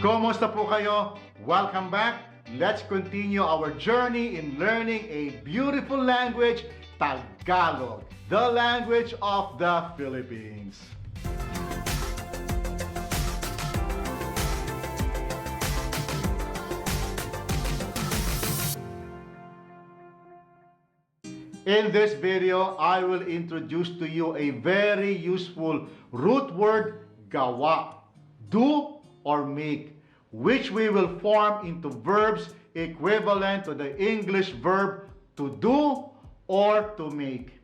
Kumusta po kayo? Welcome back. Let's continue our journey in learning a beautiful language, Tagalog, the language of the Philippines. In this video, I will introduce to you a very useful root word, gawa, do or make, which we will form into verbs equivalent to the English verb to do or to make.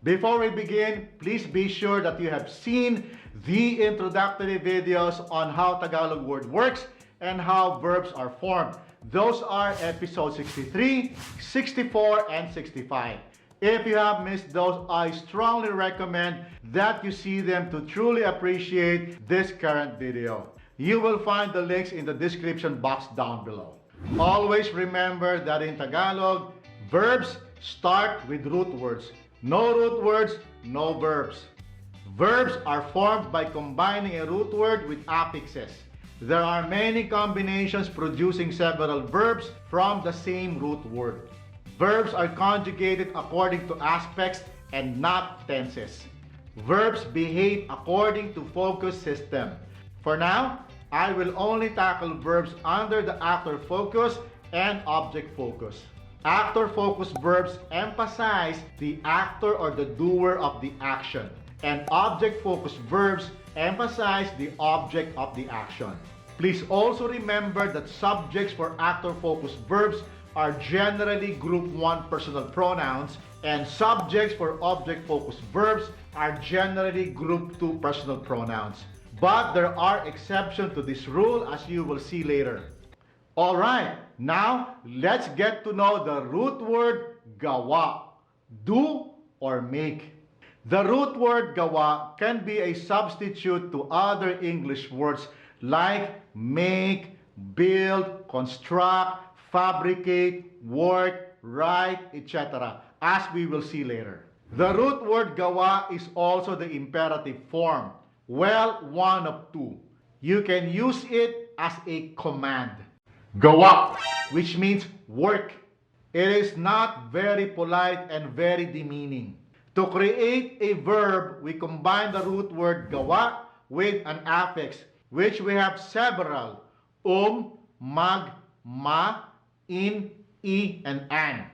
Before we begin, please be sure that you have seen the introductory videos on how Tagalog word works and how verbs are formed. Those are episode 63, 64, and 65. If you have missed those, I strongly recommend that you see them to truly appreciate this current video. You will find the links in the description box down below. Always remember that in Tagalog, verbs start with root words. No root words, no verbs. Verbs are formed by combining a root word with affixes. There are many combinations producing several verbs from the same root word. Verbs are conjugated according to aspects and not tenses. Verbs behave according to focus system. For now, I will only tackle verbs under the actor focus and object focus. Actor focus verbs emphasize the actor or the doer of the action, and object focus verbs emphasize the object of the action. Please also remember that subjects for actor focus verbs are generally group 1 personal pronouns, and subjects for object focused verbs are generally group 2 personal pronouns. But there are exceptions to this rule, as you will see later. Alright, now let's get to know the root word gawa, do or make. The root word gawa can be a substitute to other English words like make, build, construct, fabricate, work, write, etc., as we will see later. The root word gawa is also the imperative form. Well, one of two. You can use it as a command. Gawa, which means work. It is not very polite and very demeaning. To create a verb, we combine the root word gawa with an affix, which we have several: mag, ma, in, e, and an.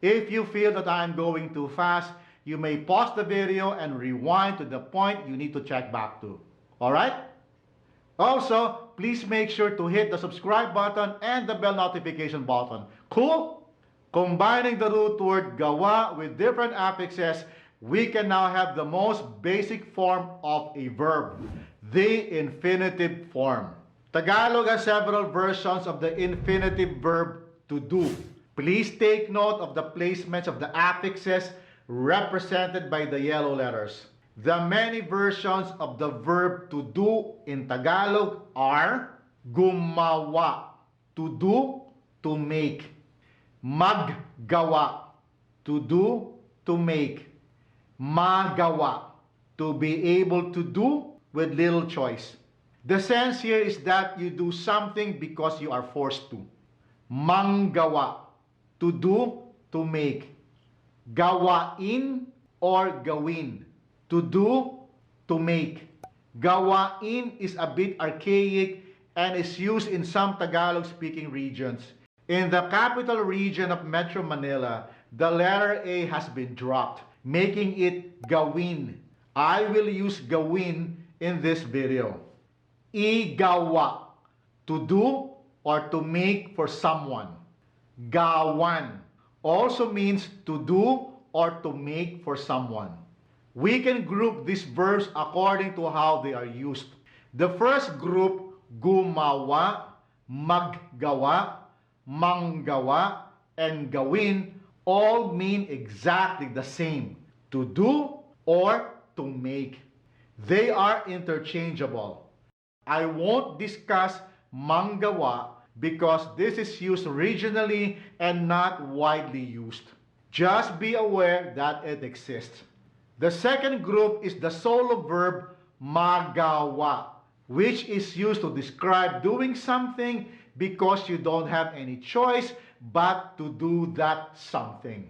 If you feel that I am going too fast, you may pause the video and rewind to the point you need to check back to. Alright? Also, please make sure to hit the subscribe button and the bell notification button. Cool? Combining the root word gawa with different affixes, we can now have the most basic form of a verb, the infinitive form. Tagalog has several versions of the infinitive verb to do. Please take note of the placements of the affixes represented by the yellow letters. The many versions of the verb to do in Tagalog are Gumawa, to do, to make; Mag-gawa, to do, to make; Magawa, to be able to do with little choice. The sense here is that you do something because you are forced to. Mang-gawa, to do, to make; Gawain or Gawin, to do, to make. Gawain is a bit archaic and is used in some Tagalog-speaking regions. In the capital region of Metro Manila, the letter A has been dropped, making it Gawin. I will use Gawin in this video. Igawa, to do or to make for someone. Gawan also means to do or to make for someone. We can group these verbs according to how they are used. The first group, Gumawa, Mag-gawa, Mang-gawa, and Gawin, all mean exactly the same: to do or to make. They are interchangeable. I won't discuss Mang-gawa because this is used regionally and not widely used. Just be aware that it exists. The second group is the solo verb Magawa, which is used to describe doing something because you don't have any choice but to do that something.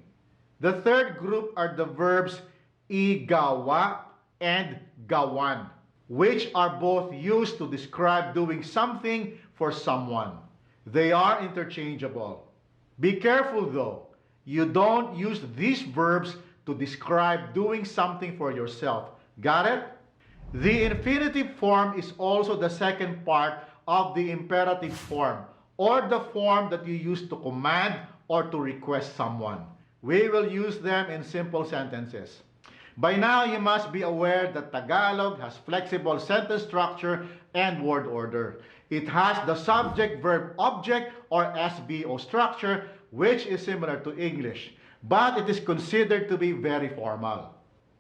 The third group are the verbs Igawa and Gawan, which are both used to describe doing something for someone. They are interchangeable. Be careful though, you don't use these verbs to describe doing something for yourself. Got it? The infinitive form is also the second part of the imperative form, or the form that you use to command or to request someone. We will use them in simple sentences. By now, you must be aware that Tagalog has flexible sentence structure and word order. It has the subject, verb, object, or SVO structure, which is similar to English, but it is considered to be very formal.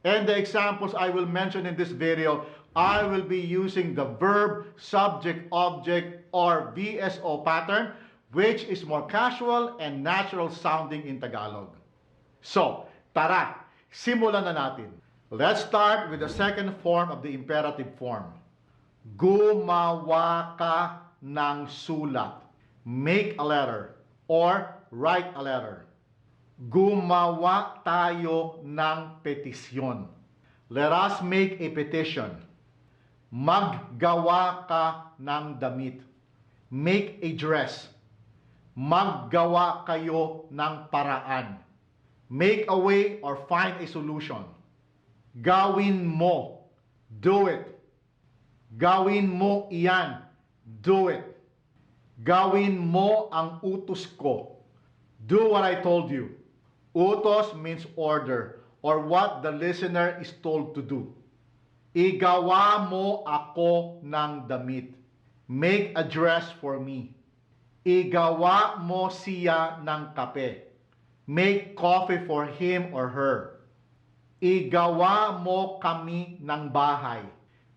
And the examples I will mention in this video, I will be using the verb, subject, object, or VSO pattern, which is more casual and natural sounding in Tagalog. So, tara, simulan na natin. Let's start with the second form of the imperative form. Gumawa ka ng sulat. Make a letter or write a letter. Gumawa tayo ng petisyon. Let us make a petition. Mag-gawa ka ng damit. Make a dress. Mag-gawa kayo ng paraan. Make a way or find a solution. Gawin mo. Do it. Gawin mo iyan. Do it. Gawin mo ang utos ko. Do what I told you. Utos means order or what the listener is told to do. Igawa mo ako ng damit. Make a dress for me. Igawa mo siya ng kape. Make coffee for him or her. Igawa mo kami ng bahay.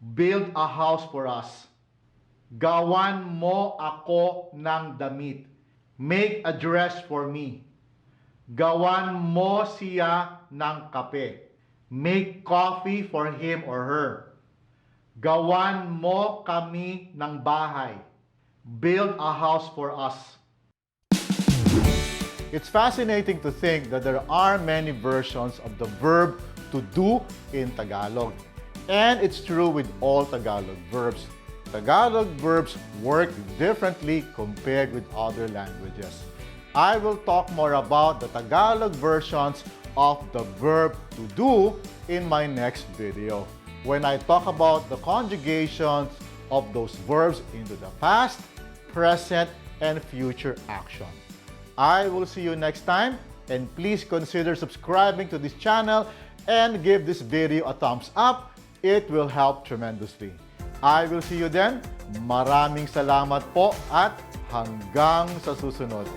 Build a house for us. Gawan mo ako ng damit. Make a dress for me. Gawan mo siya ng kape. Make coffee for him or her. Gawan mo kami ng bahay. Build a house for us. It's fascinating to think that there are many versions of the verb to do in Tagalog. And it's true with all Tagalog verbs. Tagalog verbs work differently compared with other languages. I will talk more about the Tagalog versions of the verb to do in my next video, when I talk about the conjugations of those verbs into the past, present, and future action. I will see you next time, and please consider subscribing to this channel and give this video a thumbs up. It will help tremendously. I will see you then. Maraming salamat po at hanggang sa susunod.